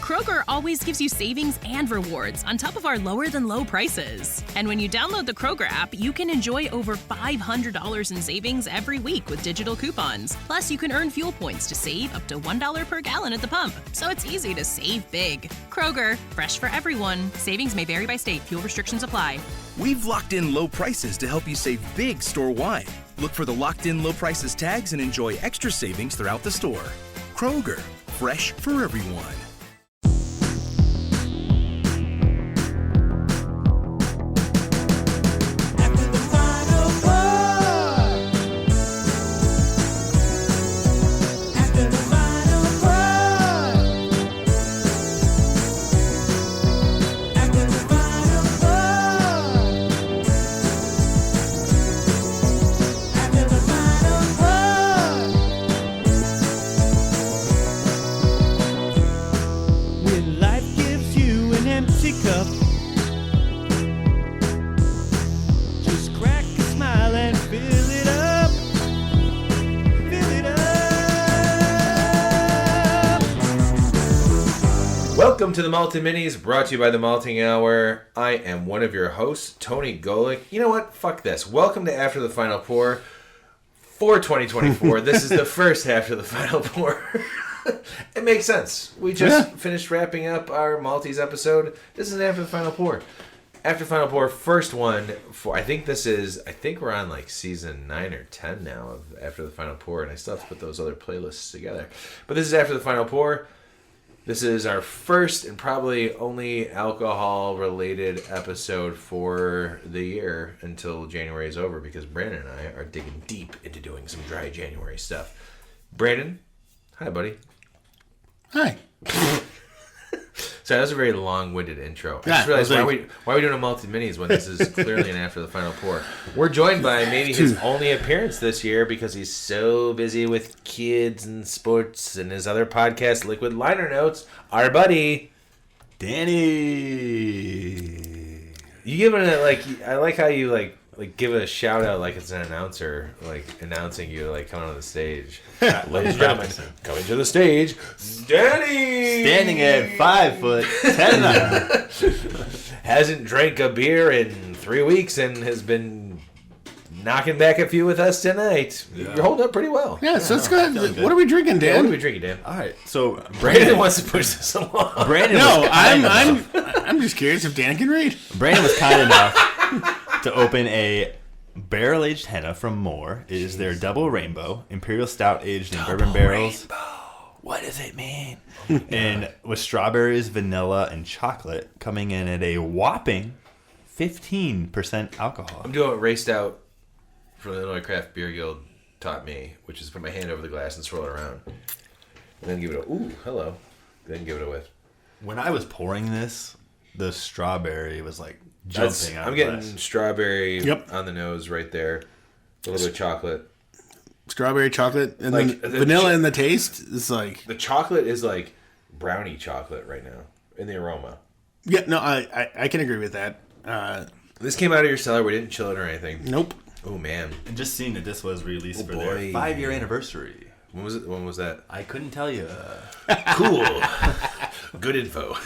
Kroger always gives you savings and rewards on top of our lower-than-low prices. And when you download the Kroger app, you can enjoy over $500 in savings every week with digital coupons. Plus, you can earn fuel points to save up to $1 per gallon at the pump. So it's easy to save big. Kroger, fresh for everyone. Savings may vary by state. Fuel restrictions apply. We've locked in low prices to help you save big store-wide. Look for the locked-in low prices tags and enjoy extra savings throughout the store. Kroger, fresh for everyone. Welcome to the Malting Minis, brought to you by the Malting Hour. I am one of your hosts, Tony Golick. You know what? Fuck this. Welcome to After the Final Pour for 2024. This is the first After the Final Pour. It makes sense. We just finished wrapping up our Maltese episode. This is After the Final Pour. After Final Pour, first one for, I think we're on like season 9 or 10 now of After the Final Pour, and I still have to put those other playlists together. But this is After the Final Pour. This is our first and probably only alcohol-related episode for the year until January is over, because Brandon and I are digging deep into doing some dry January stuff. Brandon, hi, buddy. Hi. So that was a very long-winded intro. I just realized why are we doing a multi-minis when this is clearly an After the Final Pour? We're joined by maybe his only appearance this year because he's so busy with kids and sports and his other podcast, Liquid Liner Notes. Our buddy, Danny. You give it like, I like how you like give it a shout out like it's an announcer, like announcing you like coming on the stage. Ladies and gentlemen, coming to the stage, Danny! Standing at 5'10". Hasn't drank a beer in 3 weeks and has been knocking back a few with us tonight. Yeah. You're holding up pretty well. Yeah, so let's go ahead. What are we drinking, Dan? Yeah, what are we drinking, Dan? All right, so Brandon wants to push this along. I'm just curious if Dan can read. Brandon was kind enough to open a barrel-aged henna from More. It is their double rainbow, Imperial Stout aged in bourbon barrels. Rainbow. What does it mean? And with strawberries, vanilla, and chocolate, coming in at a whopping 15% alcohol. I'm doing what Raced Out from the Illinois Craft Beer Guild taught me, which is put my hand over the glass and swirl it around. And then give it a, ooh, hello. Then give it a whiff. When I was pouring this, the strawberry was like jumping out of I'm getting strawberry on the nose right there. A little bit of chocolate. Strawberry, chocolate, and like then vanilla in the taste is like... The chocolate is like brownie chocolate right now in the aroma. Yeah, no, I can agree with that. This came out of your cellar. We didn't chill it or anything. Nope. Oh, man. And just seeing that this was released for their 5-year anniversary. When was it? When was that? I couldn't tell you. Cool. Good info.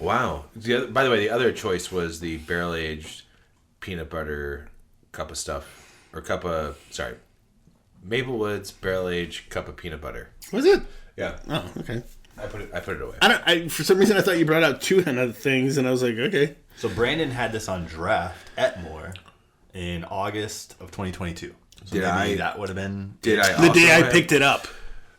Wow. By the way, the other choice was the barrel-aged peanut butter cup of stuff. Or cup of, sorry, Maplewoods barrel-aged cup of peanut butter. Was it? Yeah. Oh, okay. I put it away. For some reason, I thought you brought out two henna things, and I was like, okay. So Brandon had this on draft at More in August of 2022. So that would have been the day I picked it up.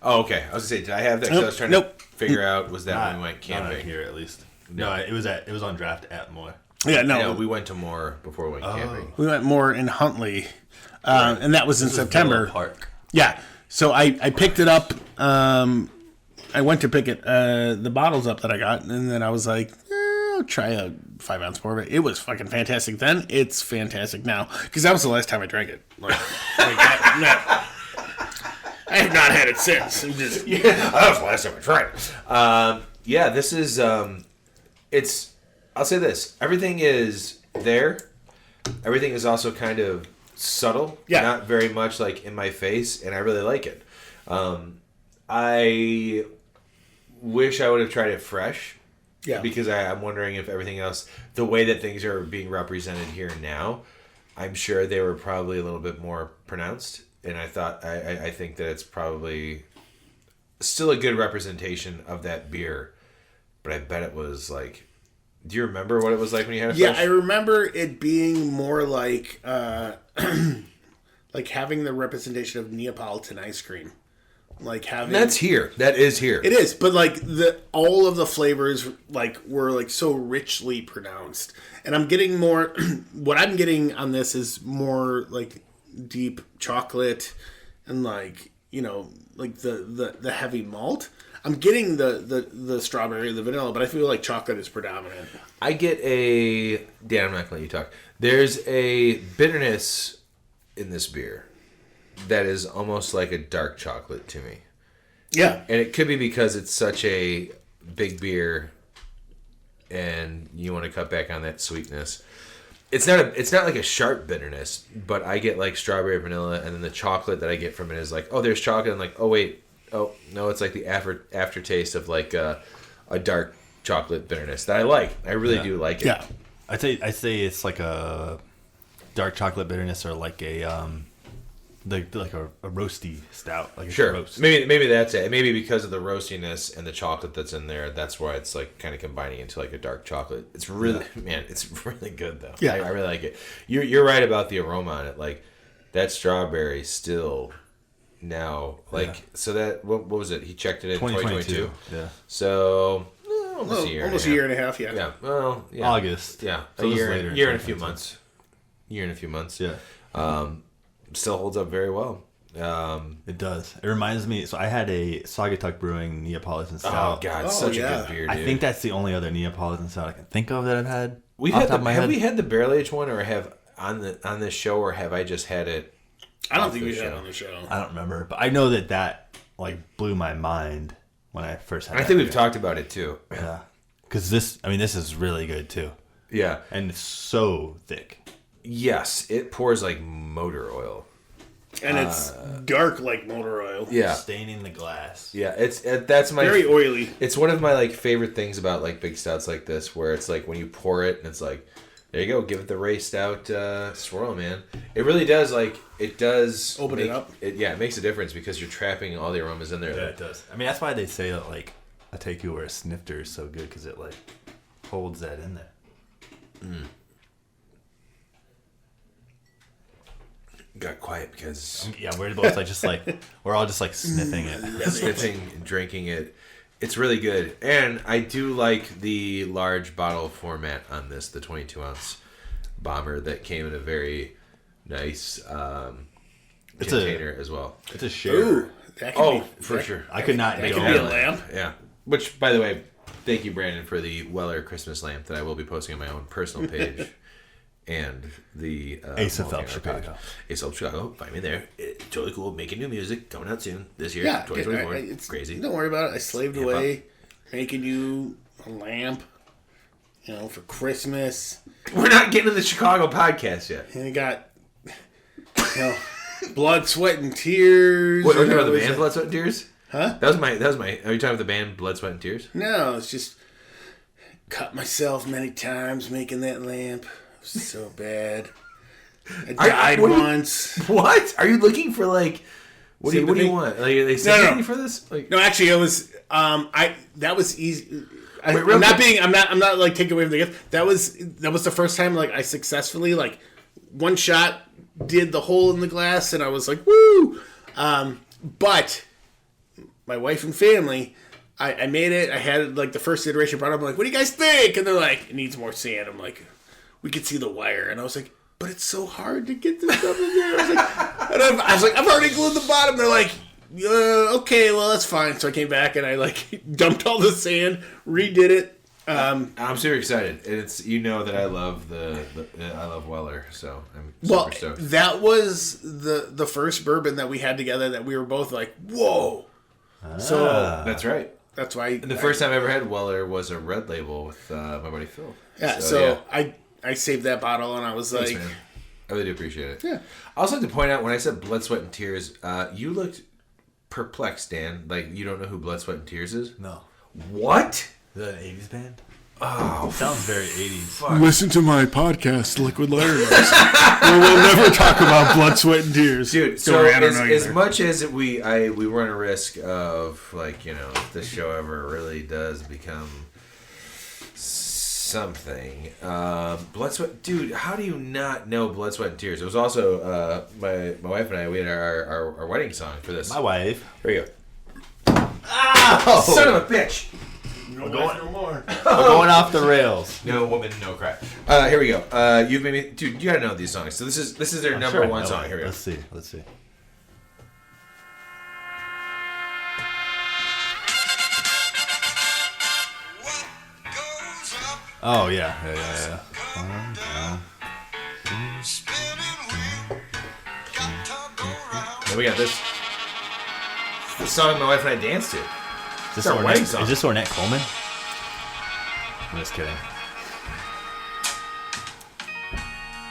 Oh, okay. I was gonna say, did I have that? Because I was trying to figure out was that when we went camping not here at least. No, it was on draft at More. Yeah, no. Yeah, we went to More before we went camping. We went More in Huntley, and that was in September. Park. Yeah. So I picked it up. I went to pick it the bottles up that I got, and then I was like, I'll try a 5-ounce pour of it. It was fucking fantastic then. It's fantastic now, because that was the last time I drank it. I have not had it since. That was the last time I tried it. Yeah, this is. I'll say this: everything is there. Everything is also kind of subtle. Yeah. Not very much like in my face, and I really like it. I wish I would have tried it fresh. Yeah. Because I'm wondering if everything else, the way that things are being represented here now, I'm sure they were probably a little bit more pronounced. And I think that it's probably still a good representation of that beer. But I bet it was like, do you remember what it was like when you had it fresh? Yeah, I remember it being more like like having the representation of Neapolitan ice cream. Like having That's here. That is here. It is, but like all of the flavors like were like so richly pronounced. And I'm getting more what I'm getting on this is more like deep chocolate and like, you know, like the heavy malt. I'm getting the strawberry, the vanilla, but I feel like chocolate is predominant. I get Dan, I'm not going to let you talk. There's a bitterness in this beer that is almost like a dark chocolate to me. Yeah. And it could be because it's such a big beer and you want to cut back on that sweetness. It's not like a sharp bitterness, but I get like strawberry, vanilla, and then the chocolate that I get from it is like, oh, there's chocolate. I'm like, oh, wait. Oh, no, it's like the aftertaste of like a dark chocolate bitterness that I like. I really do like it. Yeah. I'd say it's like a dark chocolate bitterness or like a like a roasty stout. Like Sure. a roast. Maybe that's it. Maybe because of the roastiness and the chocolate that's in there, that's why it's like kind of combining into like a dark chocolate. It's really it's really good though. Yeah. I really like it. You're right about the aroma on it. Like that strawberry still now so that what was it? He checked it in 2022. Yeah. So almost a year. Almost a year and a half, yeah. Yeah. Well, yeah. August. Yeah. So A this is year later in and a few 2022. months. Year and a few months. Yeah. Still holds up very well. It does. It reminds me. So I had a Saugatuck Brewing Neapolitan Stout. Oh God, Oh, such yeah. a good beer, dude. I think that's the only other Neapolitan Stout I can think of that I've had. We've off had the top of my have head. we had the barrel aged one, or have on this show, or have I just had it? I don't off think the we had show? on the show. I don't remember, but I know that like blew my mind when I first had. I that think we've beer. talked about it too. Yeah, because this is really good too, Yeah. and it's so thick. Yes, it pours like motor oil. And it's dark like motor oil. Yeah. Staining the glass. Yeah, that's my Very oily. It's one of my like favorite things about like big stouts like this, where it's like when you pour it and it's like, there you go, give it the Ray Stout swirl, man. It really does Open it up. It makes a difference because you're trapping all the aromas in there. Yeah, it does. I mean, that's why they say that like a take-you or a snifter is so good because it like holds that in there. Got quiet because Yeah, we're both we're all just like sniffing it. sniffing and drinking it. It's really good. And I do like the large bottle format on this, the 22-ounce bomber that came in a very nice container as well. It's a share. Ooh. That could Oh, be, for that- sure. I could not. That go could be a on. lamp. Yeah. Which, by the way, thank you, Brandon, for the Weller Christmas lamp that I will be posting on my own personal page. And the Ace of Malting Chicago. page. Ace of Chicago. Find me there. It's totally cool. Making new music. Coming out soon. This year. Yeah, 2024. it's Crazy. Don't worry about it. I slaved Amp away making you a lamp, you know, for Christmas. We're not getting to the Chicago podcast yet. And I got, you know, blood, sweat, and tears. What, are you You know, talking about the it was band a- Blood, Sweat, and Tears? Huh? That was my. Are you talking about the band Blood, Sweat, and Tears? No, it's just cut myself many times making that lamp. It was so bad. I died what do you- once. What? Are you looking for like? What do you Sympathy? want? Like, are they sympathy no. for this? Like, No, actually, it was. That was easy. Wait, real quick. I'm not like taking away from the gift. That was the first time like I successfully like one shot did the hole in the glass, and I was like, woo. But my wife and family, I made it. I had like the first iteration brought up. I'm like, what do you guys think? And they're like, it needs more sand. I'm like, we could see the wire, and I was like, but it's so hard to get this stuff in there. I was like, I've already glued the bottom. They're like, okay, well that's fine. So I came back and I like dumped all the sand, redid it. I'm super excited, and it's that I love I love Weller, so I'm super stoked. That was the first bourbon that we had together that we were both like, whoa. So That's right. that's why. And the first time I ever had Weller was a red label with my buddy Phil. yeah. I saved that bottle and I was Thanks, like, man. I really do appreciate it. Yeah. I also like to point out when I said Blood, Sweat, and Tears, you looked perplexed, Dan. Like you don't know who Blood, Sweat, and Tears is? No. What? The 80s band? Oh, Sounds very 80s. Listen to my podcast, Liquid Liner Notes, where we'll never talk about blood, sweat, and tears. dude. So as much as we run a risk of, like, you know, if this show ever really does become something, blood, sweat, dude. How do you not know blood, sweat, and tears? It was also my wife and I. We had our wedding song for this. My wife. Here you go. Oh, son of a bitch! We're going off the rails. No woman, no cry. Here we go. You've made me, dude. You gotta know these songs. So this is their number one song. Here we go. Let's see. Oh yeah. Then we got this. The song my wife and I danced to. Is this Ornette Coleman? I'm just kidding.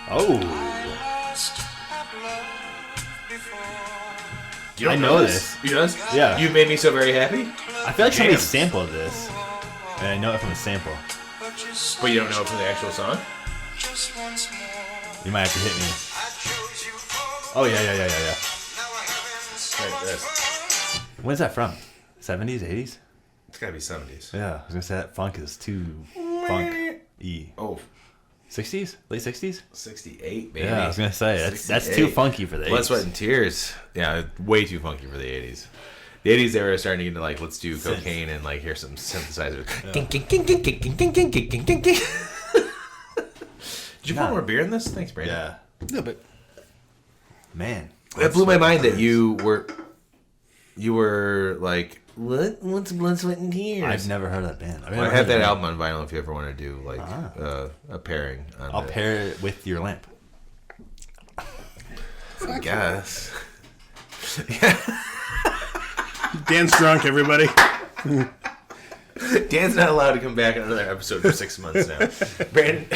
Oh. You don't I know this. You know this? Yeah. You made me so very happy. I feel like somebody sampled this. And I know it from a sample. But you don't know it from the actual song? You might have to hit me. Oh, yeah. Right, this. When's that from? 70s, 80s? It's gotta be 70s. Yeah, I was gonna say that funk is too funk-y. Oh, 60s? Late 60s? 68, baby. Yeah, I was gonna say that's too funky for the 80s. Blood, Sweat, and Tears. Yeah, way too funky for the 80s. The 80s, they were starting to get into, like, let's do cocaine and, like, hear some synthesizers. Did you put more beer in this? Thanks, Brandon. Yeah. No, but Man. That blew my mind that you were like, what's Blood, Sweat, and Tears? I've never heard of that band. I have that album on vinyl if you ever want to do, like, a pairing. I'll pair it with your lamp. I guess. Dan's drunk, everybody. Dan's not allowed to come back on another episode for 6 months now. Brandon,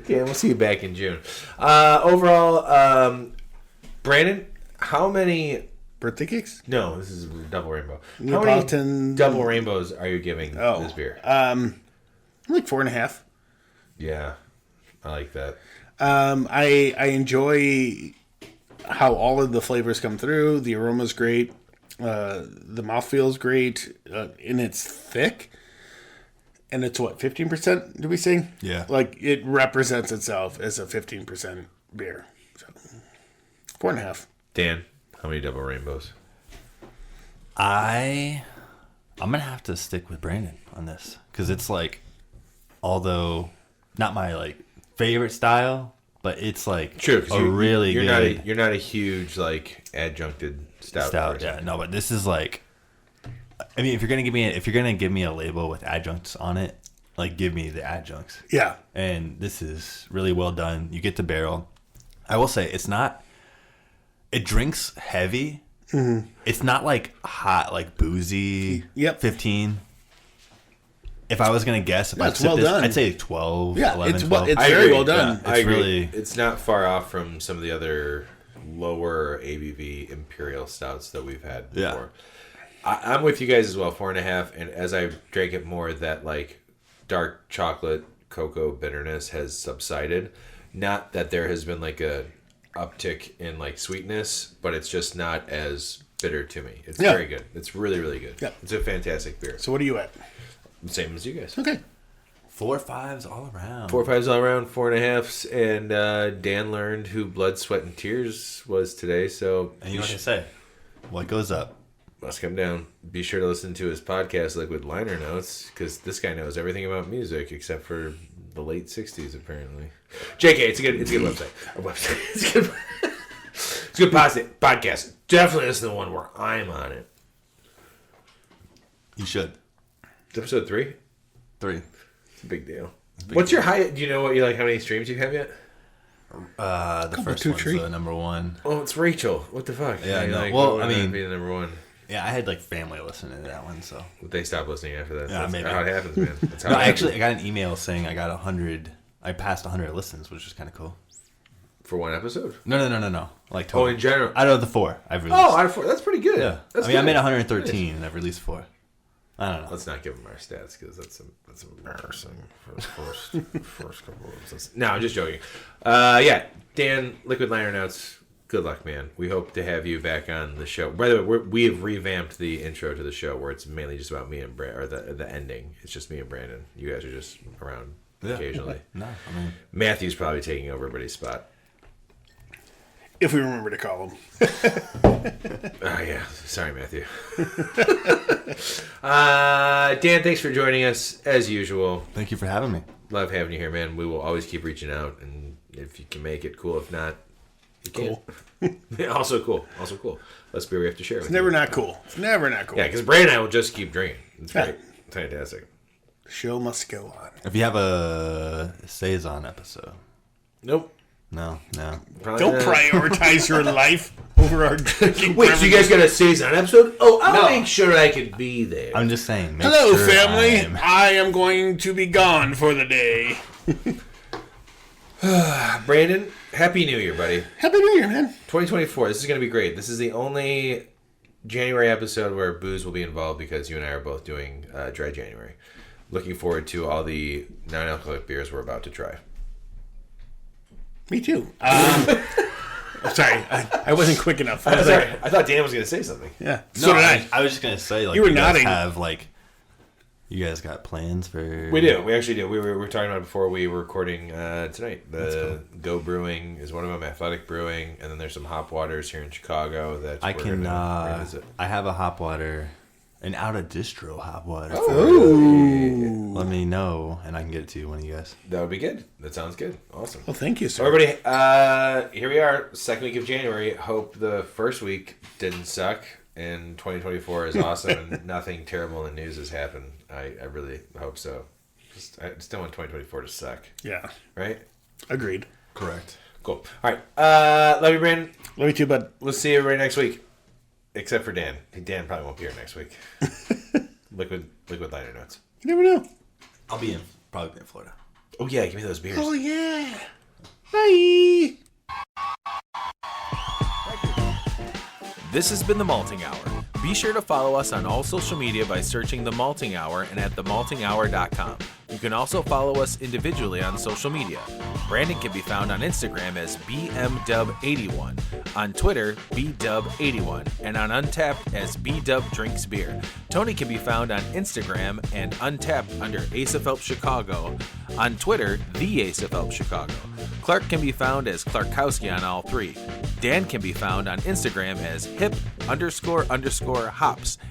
Dan, we'll see you back in June. Overall, Brandon, how many Birthday cakes? No, this is double rainbow. How Neapolitan... many double rainbows are you giving this beer? Like 4.5. Yeah, I like that. I enjoy how all of the flavors come through. The aroma's great. The mouthfeel's great. And it's thick. And it's what, 15%, did we say? Yeah. Like, it represents itself as a 15% beer. So, 4.5. Dan, how many double rainbows? I'm gonna have to stick with Brandon on this because it's like, although not my like favorite style, but it's like True, really good. You're not a huge like adjuncted stout. person. Yeah, no, but this is like, I mean, if you're gonna give me a label with adjuncts on it, like give me the adjuncts. Yeah. And this is really well done. You get the barrel. I will say it drinks heavy. Mm-hmm. It's not like hot, like boozy. Yep. 15. If I was gonna guess, if I it's well this, done. I'd say 12. Yeah, 11, it's 12. it's very well done. I agree. really- It's not far off from some of the other lower ABV Imperial stouts that we've had before. Yeah. I'm with you guys as well, 4.5. And as I drank it more, that like dark chocolate cocoa bitterness has subsided. Not that there has been like a uptick in like sweetness, but it's just not as bitter to me. It's very good. It's really, really good. Yeah. It's a fantastic beer. So what are you at? Same as you guys. Okay. 4 5s all around. 4 5s all around, 4.5s, and Dan learned who Blood, Sweat, and Tears was today. So And you know what I say? What goes up? must come down. Be sure to listen to his podcast, Liquid Liner Notes, because this guy knows everything about music except for the late '60s, apparently. JK, it's a good website. It's a good podcast. Definitely listen to the one where I'm on it. You should. It's episode 3. 3. It's a big deal. What's your high? Do you know what you like? How many streams you have yet? The first one's the number 1. Oh, it's Rachel. What the fuck? Yeah, I know. Like, Well, what I would mean- be the number 1. Yeah, I had like family listening to that one, so. They stopped listening after that. Yeah, That's maybe. how it happens, man. That's how No, it happens. actually, I got an email saying I got 100. I passed 100 listens, which is kind of cool. For one episode. No. Like total. Oh, in general. Out of the 4 I've released. Oh, out of 4. That's pretty good. Yeah. That's I mean, I good. made 113 and I've released 4. I don't know. Let's not give them our stats because that's embarrassing for the first couple of episodes. No, I'm just joking. Yeah, Dan, Liquid Liner Notes. Good luck, man. We hope to have you back on the show. By the way, we have revamped the intro to the show where it's mainly just about me and Brandon, or the ending. It's just me and Brandon. You guys are just around occasionally. No, I mean, Matthew's probably taking over everybody's spot. If we remember to call him. Oh, yeah. Sorry, Matthew. Dan, thanks for joining us, as usual. thank you for having me. Love having you here, man. We will always keep reaching out, and if you can make it, cool. If not, you can't. Yeah, also cool. Let's be, we have to share it with Never you. not cool. It's never not cool. Yeah, because Brandon and I will just keep drinking. It's great. It's fantastic. The show must go on. If you have a Saison episode. Nope. No. Probably Don't not. prioritize your life over our drinking. Wait, so you guys got a Saison episode? Oh, I'll No. make sure I can be there. I'm just saying. Make Hello, sure family. I'm- I am going to be gone for the day. Brandon, Happy New Year, buddy. Happy New Year, man. 2024. This is going to be great. This is the only January episode where booze will be involved because you and I are both doing Dry January. Looking forward to all the non-alcoholic beers we're about to try. Me too. Sorry, I wasn't quick enough. I was Sorry, like, I thought Dan was going to say something. yeah. No, So did I. I was just gonna say, like, You were guys nodding. have you guys got plans for? We do. We actually do. We were talking about it before we were recording tonight. The Go Brewing is one of them, Athletic Brewing, and then there's some hop waters here in Chicago that I we're can. gonna revisit. I have a hop water, an out of distro hop water. Ooh. Let me know, and I can get it to you, one of you guys. That would be good. That sounds good. Awesome. Well, thank you, sir. Everybody, here we are, second week of January. Hope the first week didn't suck, and 2024 is awesome, and nothing terrible in the news has happened. I really hope so. I just don't want 2024 to suck, Yeah. right? Agreed. Correct. Cool. All right. Love you, Brandon. Love you too, bud. We'll see everybody next week, except for Dan. Dan probably won't be here next week. Liquid Liner Notes. You never know. I'll probably be in Florida. Oh yeah, give me those beers. Oh, yeah. Bye. This has been The Malting Hour. Be sure to follow us on all social media by searching The Malting Hour and at themaltinghour.com. You can also follow us individually on social media. Brandon can be found on Instagram as BMDub81, on Twitter, BDub81, and on Untapped as BDubDrinksBeer. Tony can be found on Instagram and Untapped under Ace of Help Chicago, on Twitter, The Ace of Help Chicago. Clark can be found as Clarkowski on all three. Dan can be found on Instagram as hip__hops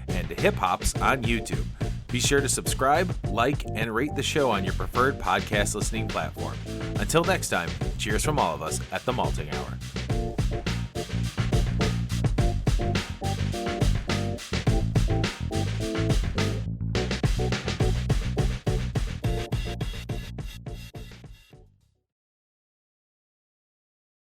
and hip hops on YouTube. Be sure to subscribe, like, and rate the show on your preferred podcast listening platform. Until next time, cheers from all of us at the Malting Hour.